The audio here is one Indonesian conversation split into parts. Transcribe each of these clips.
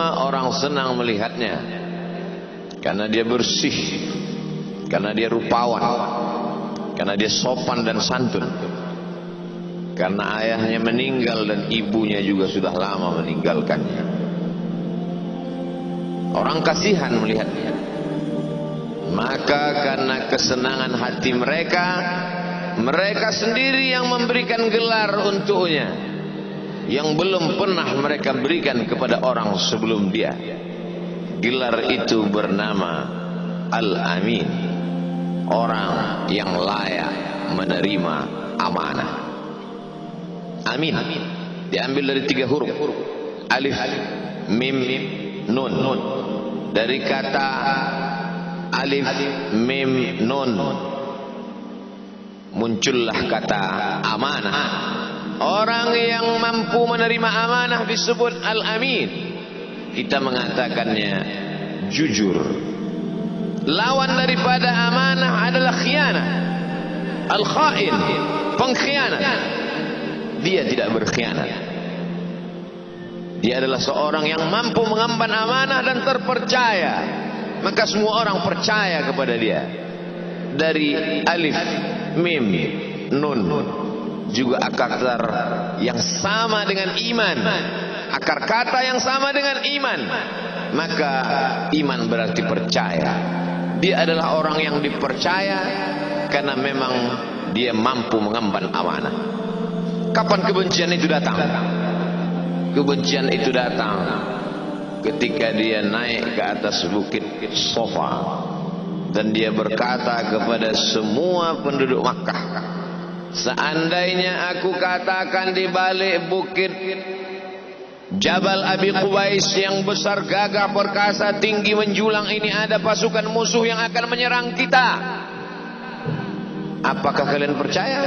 semua orang senang melihatnya karena dia bersih, karena dia rupawan, karena dia sopan dan santun, karena ayahnya meninggal dan ibunya juga sudah lama meninggalkannya. Orang kasihan melihatnya. Maka karena kesenangan hati mereka, mereka sendiri yang memberikan gelar untuknya yang belum pernah mereka berikan kepada orang sebelum dia. Gelar itu bernama Al-Amin, orang yang layak menerima amanah. Amin diambil dari 3 huruf, alif, mim, nun. Dari kata alif, mim, nun muncullah kata amanah. Orang yang mampu menerima amanah disebut Al-Amin. Kita mengatakannya jujur. Lawan daripada amanah adalah khianat. Al-khain, pengkhianat. Dia tidak berkhianat. Dia adalah seorang yang mampu mengemban amanah dan terpercaya. Maka semua orang percaya kepada dia. Dari alif, mim, nun, juga akar yang sama dengan iman, akar kata yang sama dengan iman. Maka iman berarti percaya. Dia adalah orang yang dipercaya karena memang dia mampu mengemban amanah. Kapan kebencian itu datang? Kebencian itu datang ketika dia naik ke atas bukit Sofa dan dia berkata kepada semua penduduk Makkah, seandainya aku katakan di balik bukit Jabal Abi Qubais yang besar, gagah, perkasa, tinggi, menjulang ini ada pasukan musuh yang akan menyerang kita, apakah kalian percaya?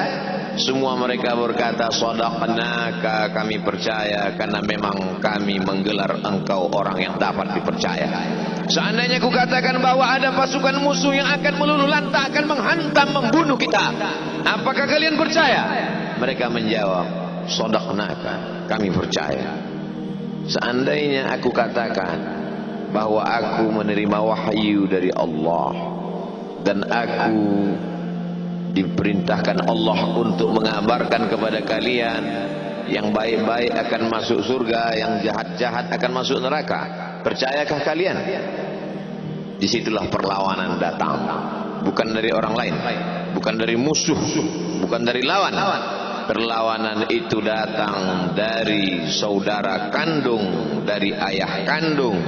Semua mereka berkata, shadaqnaka, kami percaya karena memang kami menggelar engkau orang yang dapat dipercaya. Seandainya aku katakan bahwa ada pasukan musuh yang akan meluluh lantakkan, menghantam, membunuh kita, apakah kalian percaya? Mereka menjawab, shadaqnaka, kami percaya. Seandainya aku katakan bahwa aku menerima wahyu dari Allah dan aku diperintahkan Allah untuk mengabarkan kepada kalian, yang baik-baik akan masuk surga, yang jahat-jahat akan masuk neraka, percayakah kalian? Disitulah perlawanan datang, bukan dari orang lain, bukan dari musuh, bukan dari lawan. Perlawanan itu datang dari saudara kandung, dari ayah kandung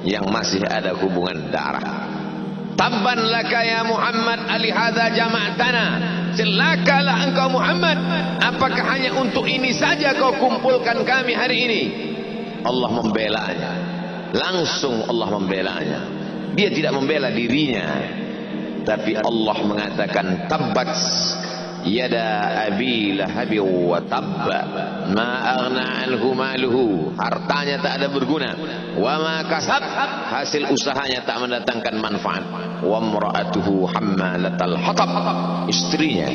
yang masih ada hubungan darah. Tabban laka ya Muhammad alihadza jama'tana, celakalah engkau Muhammad, apakah hanya untuk ini saja kau kumpulkan kami hari ini? Allah membelanya, langsung Allah membelanya. Dia tidak membela dirinya, tapi Allah mengatakan tabbat yada abi lahabi wa tabba ma aghna anhu maluhu, hartanya tak ada berguna, wa ma kasab, hasil usahanya tak mendatangkan manfaat, wa imra'atuhu hammalatal hatab, istrinya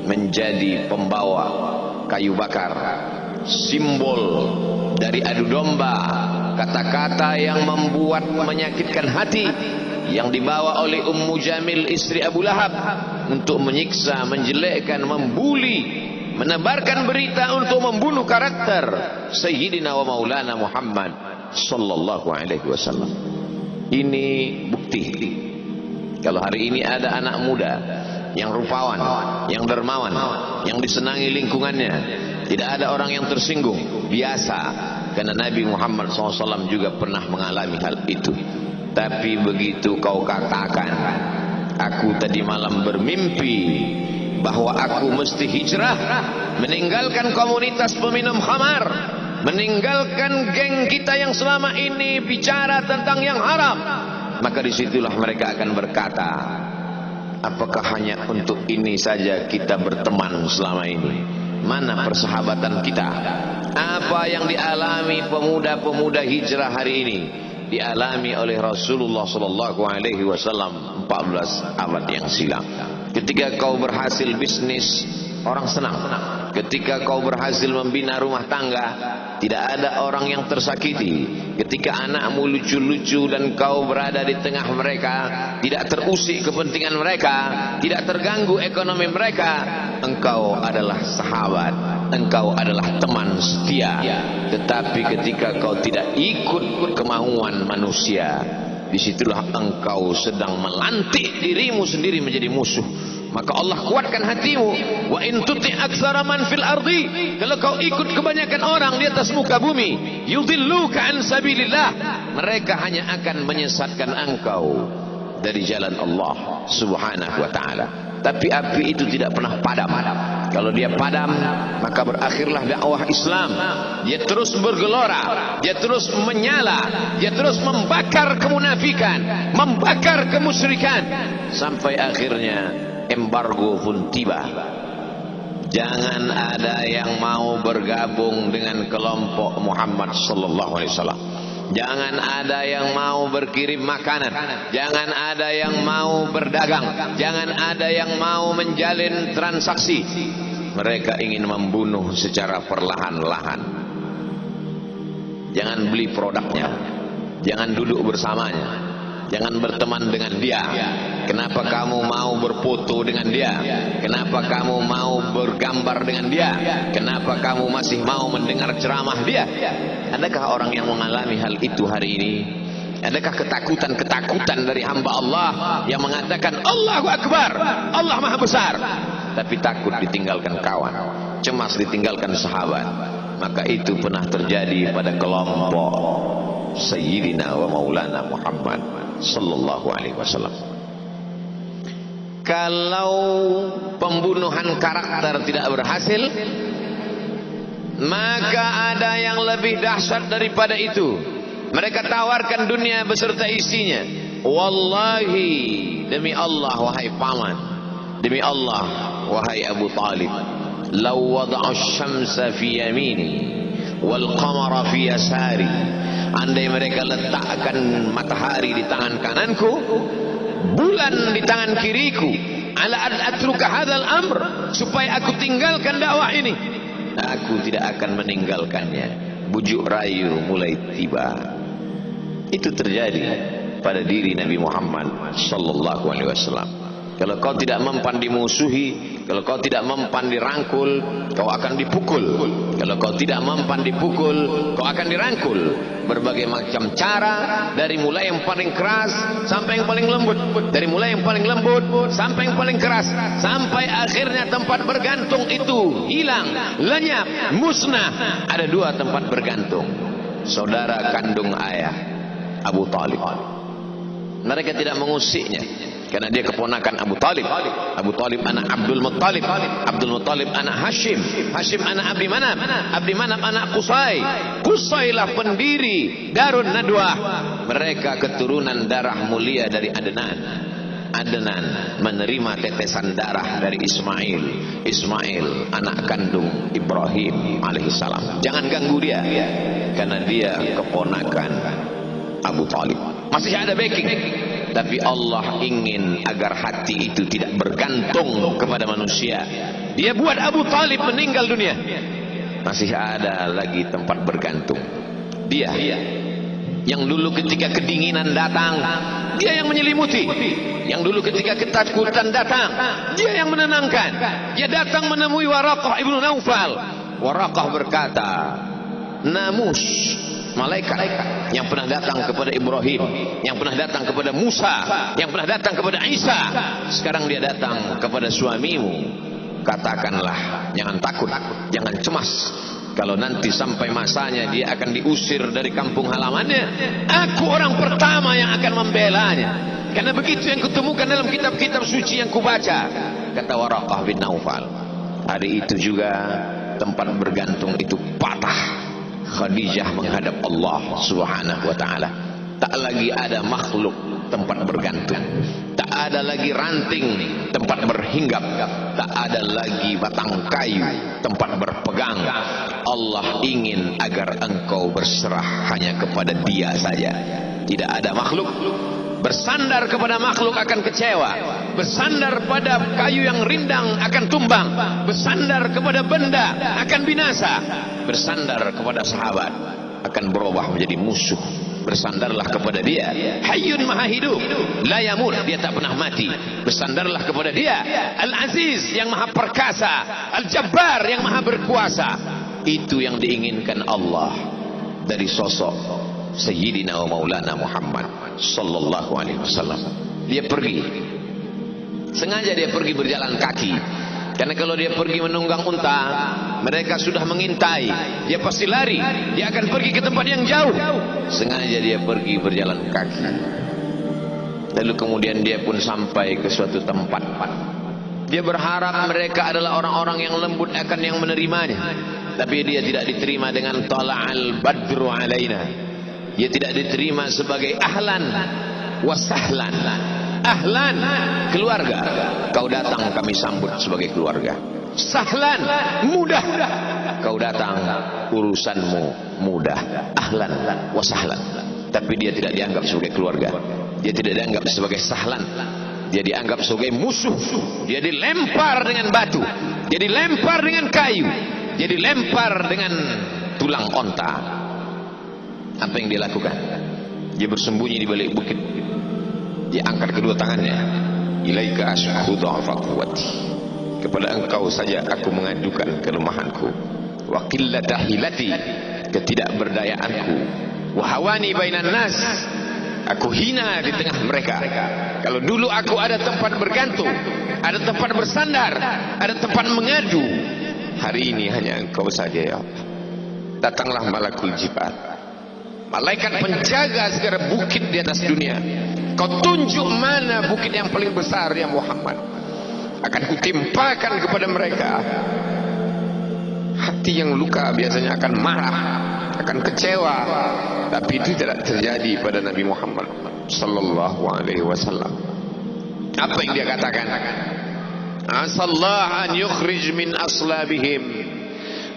menjadi pembawa kayu bakar, simbol dari adu domba, kata-kata yang membuat menyakitkan hati yang dibawa oleh Ummu Jamil istri Abu Lahab untuk menyiksa, menjelekkan, membuli, menebarkan berita untuk membunuh karakter Sayyidina wa Maulana Muhammad sallallahu alaihi wasallam. Ini bukti kalau hari ini ada anak muda yang rupawan, yang dermawan, yang disenangi lingkungannya, tidak ada orang yang tersinggung, biasa, karena Nabi Muhammad SAW juga pernah mengalami hal itu. Tapi begitu kau katakan, aku tadi malam bermimpi bahwa aku mesti hijrah, meninggalkan komunitas peminum khamar, meninggalkan geng kita yang selama ini bicara tentang yang haram, maka disitulah mereka akan berkata, apakah hanya untuk ini saja kita berteman selama ini? Mana persahabatan kita? Apa yang dialami pemuda-pemuda hijrah hari ini dialami oleh Rasulullah sallallahu alaihi wasallam 14 abad yang silam. Ketika kau berhasil bisnis, orang senang. Ketika kau berhasil membina rumah tangga, Tidak ada orang yang tersakiti ketika anakmu lucu-lucu dan kau berada di tengah mereka, tidak terusik kepentingan mereka, tidak terganggu ekonomi mereka. Engkau adalah sahabat, engkau adalah teman setia. Tetapi ketika kau tidak ikut kemauan manusia, disitulah engkau sedang melantik dirimu sendiri menjadi musuh. Maka Allah kuatkan hatimu. Wa in tuti' aktsara man fil ardi, kalau kau ikut kebanyakan orang di atas muka bumi, yudilluka an sabilillah, mereka hanya akan menyesatkan engkau dari jalan Allah Subhanahu wa taala. Tapi api itu tidak pernah padam. Kalau dia padam, maka berakhirlah dakwah Islam. Dia terus bergelora, dia terus menyala, dia terus membakar kemunafikan, membakar kemusyrikan, sampai akhirnya embargo pun tiba. Jangan ada yang mau bergabung dengan kelompok Muhammad sallallahu alaihi wasallam. Jangan ada yang mau berkirim makanan, jangan ada yang mau berdagang, jangan ada yang mau menjalin transaksi. Mereka ingin membunuh secara perlahan-lahan. Jangan beli produknya, jangan duduk bersamanya, jangan berteman dengan dia. Kenapa kamu mau berfoto dengan dia? Kenapa kamu mau bergambar dengan dia? Kenapa kamu masih mau mendengar ceramah dia? Adakah orang yang mengalami hal itu hari ini? Adakah ketakutan-ketakutan dari hamba Allah yang mengatakan Allahu Akbar, Allah Maha Besar, tapi takut ditinggalkan kawan, cemas ditinggalkan sahabat? Maka itu pernah terjadi pada kelompok Sayyidina wa Maulana Muhammad sallallahu alaihi wasallam. Kalau pembunuhan karakter tidak berhasil, maka ada yang lebih dahsyat daripada itu. Mereka tawarkan dunia beserta isinya. Wallahi, demi Allah wahai paman, demi Allah wahai Abu Talib, law wada'u syamsa fi yamini wal qamara fi yasari, andai mereka letakkan matahari di tangan kananku, bulan di tangan kiriku, ala an atruka hadzal amr, supaya aku tinggalkan dakwah ini, aku tidak akan meninggalkannya. Bujuk rayu mulai tiba. Itu terjadi pada diri Nabi Muhammad sallallahu alaihi wasallam. Kalau kau tidak mempan dimusuhi, kalau kau tidak mempan dirangkul, kau akan dipukul. Kalau kau tidak mempan dipukul, kau akan dirangkul. Berbagai macam cara, dari mulai yang paling keras sampai yang paling lembut, dari mulai yang paling lembut sampai yang paling keras, sampai akhirnya tempat bergantung itu hilang, lenyap, musnah. Ada dua tempat bergantung, saudara kandung ayah Abu Talib. Mereka tidak mengusiknya karena dia keponakan Abu Talib. Abu Talib anak Abdul Muttalib, Abdul Muttalib anak Hashim, Hashim anak Abdi Manaf, Abdi Manaf anak Qusay, Qusaylah pendiri Darun Nadwah. Mereka keturunan darah mulia dari Adnan. Adnan menerima tetesan darah dari Ismail. Ismail anak kandung Ibrahim alaihissalam. Jangan ganggu dia, karena dia keponakan Abu Talib. Masih ada backing, tapi Allah ingin agar hati itu tidak bergantung kepada manusia. Dia buat Abu Talib meninggal dunia, masih ada lagi tempat bergantung. Dia yang dulu ketika kedinginan datang, dia yang menyelimuti. Yang dulu ketika ketakutan datang, dia yang menenangkan. Dia datang menemui Waraqah ibnu Naufal. Waraqah berkata, Namus, malaikat yang pernah datang kepada Ibrahim, yang pernah datang kepada Musa, yang pernah datang kepada Isa, sekarang dia datang kepada suamimu. Katakanlah, jangan takut, jangan cemas. Kalau nanti sampai masanya dia akan diusir dari kampung halamannya, aku orang pertama yang akan membelanya. Karena begitu yang kutemukan dalam kitab-kitab suci yang kubaca, kata Waraqah bin Naufal. Hari itu juga tempat bergantung itu patah. Khadijah menghadap Allah Subhanahu wa taala. Tak lagi ada makhluk tempat bergantung, tak ada lagi ranting tempat berhinggap, tak ada lagi batang kayu tempat berpegang. Allah ingin agar engkau berserah hanya kepada Dia saja. Tidak ada makhluk bersandar kepada makhluk akan kecewa, bersandar pada kayu yang rindang akan tumbang, bersandar kepada benda akan binasa, bersandar kepada sahabat akan berubah menjadi musuh. Bersandarlah kepada dia, Hayyun Maha Hidup, la yamut, dia tak pernah mati. Bersandarlah kepada dia, Al-Aziz yang Maha Perkasa, Al-Jabbar yang Maha Berkuasa. Itu yang diinginkan Allah dari sosok Sayyidina wa Maulana Muhammad sallallahu alaihi wasallam. Dia pergi, sengaja dia pergi berjalan kaki, karena kalau dia pergi menunggang unta, mereka sudah mengintai, dia pasti lari, dia akan pergi ke tempat yang jauh. Sengaja dia pergi berjalan kaki. Lalu kemudian dia pun sampai ke suatu tempat. Dia berharap mereka adalah orang-orang yang lembut akan yang menerimanya, tapi dia tidak diterima dengan tala'al badru alaina. Dia tidak diterima sebagai ahlan wa sahlan. Ahlan, keluarga, kau datang kami sambut sebagai keluarga. Sahlan, mudah, kau datang urusanmu mudah. Ahlan wa sahlan. Tapi dia tidak dianggap sebagai keluarga, dia tidak dianggap sebagai sahlan, dia dianggap sebagai musuh. Dia dilempar dengan batu, dia dilempar dengan kayu, dia dilempar dengan tulang onta. Apa yang dia lakukan? Dia bersembunyi di balik bukit. Dia angkat kedua tangannya, ilaika ashku dha'fa quwwati, kepada engkau saja aku mengadukan kelemahanku, wa qillata hilati, ketidakberdayaanku, wa hawani bainan nas, aku hina di tengah mereka. Kalau dulu aku ada tempat bergantung, ada tempat bersandar, ada tempat mengadu, hari ini hanya engkau saja ya Allah. Datanglah malakul jibal, malaikat penjaga segala bukit di atas dunia. Kau tunjuk mana bukit yang paling besar ya Muhammad, akan kutimpakan kepada mereka. Hati yang luka biasanya akan marah, akan kecewa, tapi itu tidak terjadi pada Nabi Muhammad sallallahu alaihi wasallam. Apa yang dia katakan? Asallahu an yukhrij min aslabihim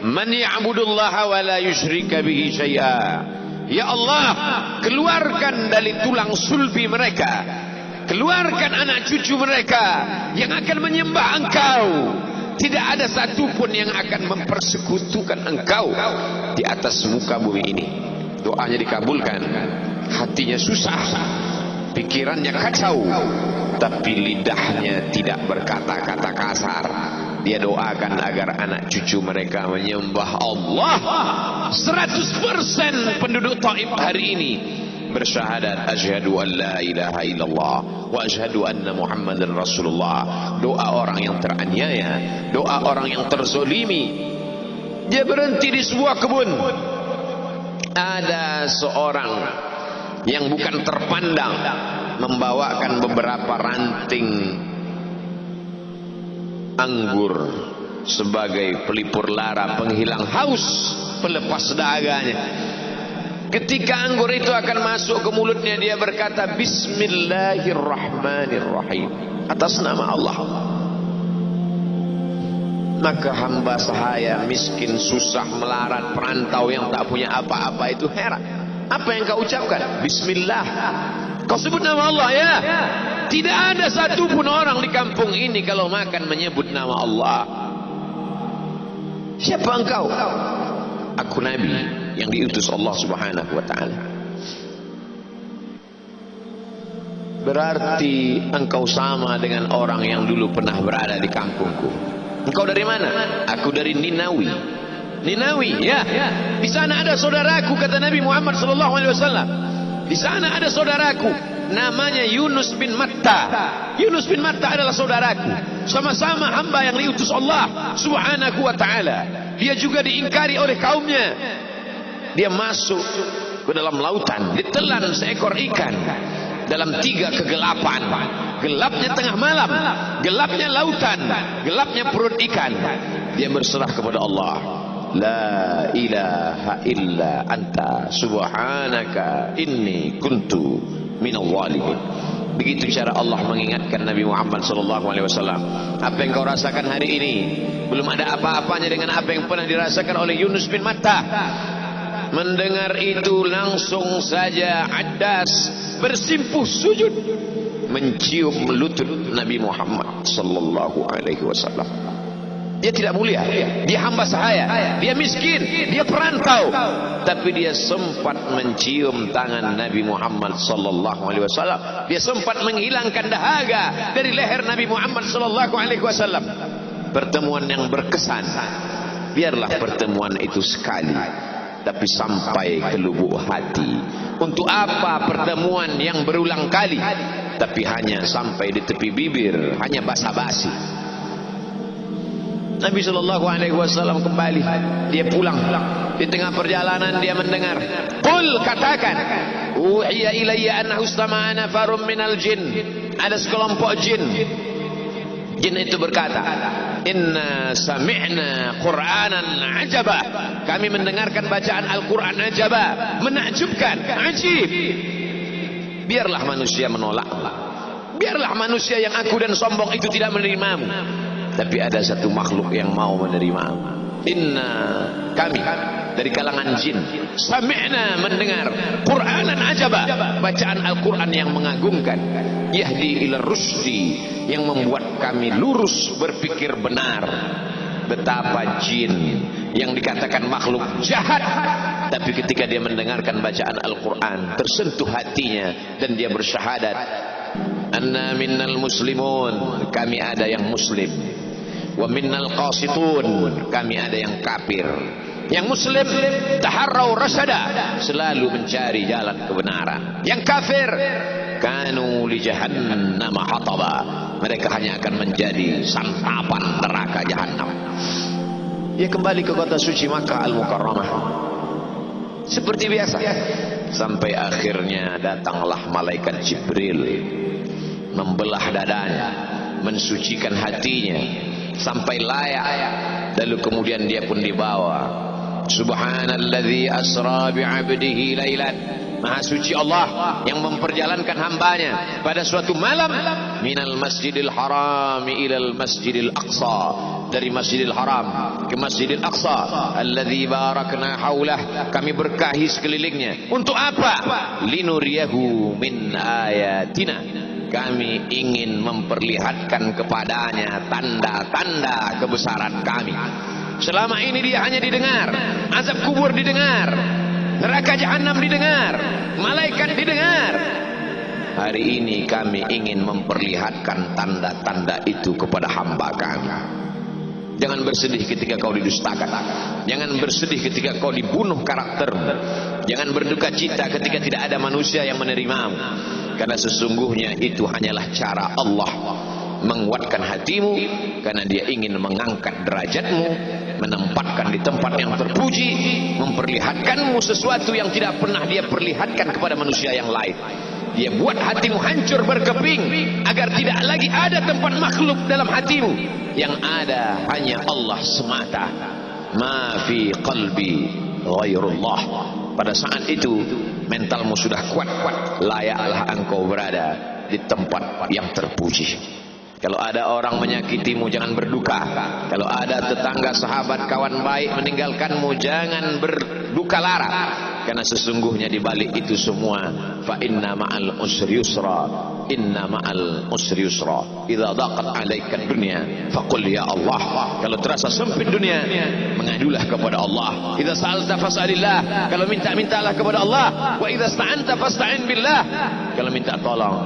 man ya'budullaha wa la yusyrika bihi syai'a. Ya Allah, keluarkan dari tulang sulbi mereka, keluarkan anak cucu mereka yang akan menyembah engkau. Tidak ada satupun yang akan mempersekutukan engkau di atas muka bumi ini. Doanya dikabulkan, hatinya susah, pikirannya kacau, tapi lidahnya tidak berkata-kata kasar. Dia doakan agar anak cucu mereka menyembah Allah. 100% penduduk Taif hari ini bersyahadat asyhadu an la ilaha illallah wa asyhadu anna Muhammadan Rasulullah. Doa orang yang teraniaya, doa orang yang terzolimi. Dia berhenti di sebuah kebun. Ada seorang yang bukan terpandang membawakan beberapa ranting anggur sebagai pelipur lara, penghilang haus, pelepas dahaganya. Ketika anggur itu akan masuk ke mulutnya, dia berkata Bismillahirrahmanirrahim, atas nama Allah. Maka hamba sahaya miskin, susah, melarat, perantau yang tak punya apa-apa itu heran. Apa yang kau ucapkan? Bismillah. Kau sebut nama Allah ya. Tidak ada satupun orang di kampung ini kalau makan menyebut nama Allah. Siapa engkau? Aku Nabi yang diutus Allah Subhanahu wa ta'ala. Berarti engkau sama dengan orang yang dulu pernah berada di kampungku. Engkau dari mana? Aku dari Ninawi. Ninawi, ya. Di sana ada saudaraku, kata Nabi Muhammad sallallahu alaihi wasallam. Di sana ada saudaraku, namanya Yunus bin Matta. Yunus bin Matta adalah saudaraku. Sama-sama hamba yang diutus Allah Subhanahu wa ta'ala. Dia juga diingkari oleh kaumnya. Dia masuk ke dalam lautan, ditelan seekor ikan dalam 3 kegelapan. Gelapnya tengah malam, gelapnya lautan, gelapnya perut ikan. Dia berserah kepada Allah. La ilaha illa anta subhanaka inni kuntu minal zalimin. Begitu cara Allah mengingatkan Nabi Muhammad sallallahu alaihi wasallam. Apa yang kau rasakan hari ini belum ada apa-apanya dengan apa yang pernah dirasakan oleh Yunus bin Matta. mendengar itu langsung saja Addas bersimpuh sujud mencium lutut Nabi Muhammad sallallahu alaihi wasallam. Dia tidak mulia, dia hamba sahaya, dia miskin, dia perantau, tapi dia sempat mencium tangan Nabi Muhammad sallallahu alaihi wasallam. Dia sempat menghilangkan dahaga dari leher Nabi Muhammad sallallahu alaihi wasallam. Pertemuan yang berkesan. Biarlah pertemuan itu sekali, tapi sampai ke lubuk hati. Untuk apa pertemuan yang berulang kali, tapi hanya sampai di tepi bibir, hanya basa-basi. Nabi sallallahu alaihi wasallam kembali, dia pulang. Di tengah perjalanan dia mendengar, qul, katakan, uhiya ilayya annahu istama'a nafarun minal jin, ada sekelompok jin. Jin itu berkata, inna sami'na qur'anan ajaba, kami mendengarkan bacaan Al-Quran ajaba, menakjubkan, ajib. Biarlah manusia menolak, biarlah manusia yang aku dan sombong itu tidak menerimamu, tapi ada satu makhluk yang mau menerima. Inna, kami dari kalangan jin, sami'na, mendengar Qur'anan ajaba, bacaan Al-Quran yang mengagumkan, yahdi ila rusdi, yang membuat kami lurus berpikir benar. Betapa jin yang dikatakan makhluk jahat, tapi ketika dia mendengarkan bacaan Al-Quran tersentuh hatinya dan dia bersyahadat, anna minnal muslimun, kami ada yang muslim, wa minnal qasitun, kami ada yang kafir. Yang muslim taharrau rasyada, selalu mencari jalan kebenaran. Yang kafir kanu li jahannam hataba, mereka hanya akan menjadi santapan neraka jahanam. Dia kembali ke kota suci Makkah Al-Mukarramah seperti biasa, sampai akhirnya datanglah malaikat Jibril membelah dadanya, mensucikan hatinya sampai layak, lalu kemudian dia pun dibawa. Subhanalladzi asra bi'abdihi lailan, maha suci Allah yang memperjalankan hambanya pada suatu malam, minal masjidil haram ilal masjidil aqsa, dari masjidil haram ke masjidil aqsa, alladzi barakna haulah, kami berkahi sekelilingnya. Untuk apa? Linuriyahu min ayatina, kami ingin memperlihatkan kepadanya tanda-tanda kebesaran kami. Selama ini dia hanya didengar, azab kubur didengar, neraka jahanam didengar, malaikat didengar. Hari ini kami ingin memperlihatkan tanda-tanda itu kepada hamba kami. Jangan bersedih ketika kau didustakan, jangan bersedih ketika kau dibunuh karaktermu, jangan berduka cita ketika tidak ada manusia yang menerimamu, karena sesungguhnya itu hanyalah cara Allah menguatkan hatimu, karena dia ingin mengangkat derajatmu, menempatkan di tempat yang terpuji, memperlihatkanmu sesuatu yang tidak pernah dia perlihatkan kepada manusia yang lain. Dia buat hatimu hancur berkeping agar tidak lagi ada tempat makhluk dalam hatimu, yang ada hanya Allah semata. Ma fi qalbi ghairullah. Pada saat itu mentalmu sudah kuat, layaklah engkau berada di tempat yang terpuji. Kalau ada orang menyakitimu, jangan berduka. Kalau ada tetangga, sahabat, kawan baik meninggalkanmu, jangan berduka lara, karena sesungguhnya di balik itu semua, fa inna ma'al usri yusra, inna ma'al usri yusra. Idza daqat 'alaika dunya faqul ya Allah. Kalau terasa sempit dunia, mengadulah kepada Allah. Idza sa'alta fas'alillah, kalau minta-mintalah kepada Allah. Wa idza sta'anta fasta'in billah, kalau minta tolong,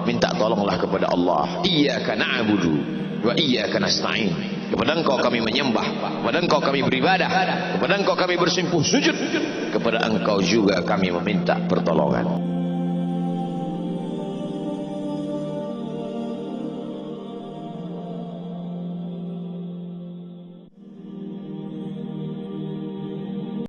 minta tolonglah kepada Allah. Iyyaka na'budu wa iyyaka nasta'in, kepada engkau kami menyembah, kepada engkau kami beribadah, kepada engkau kami bersimpuh sujud, kepada engkau juga kami meminta pertolongan.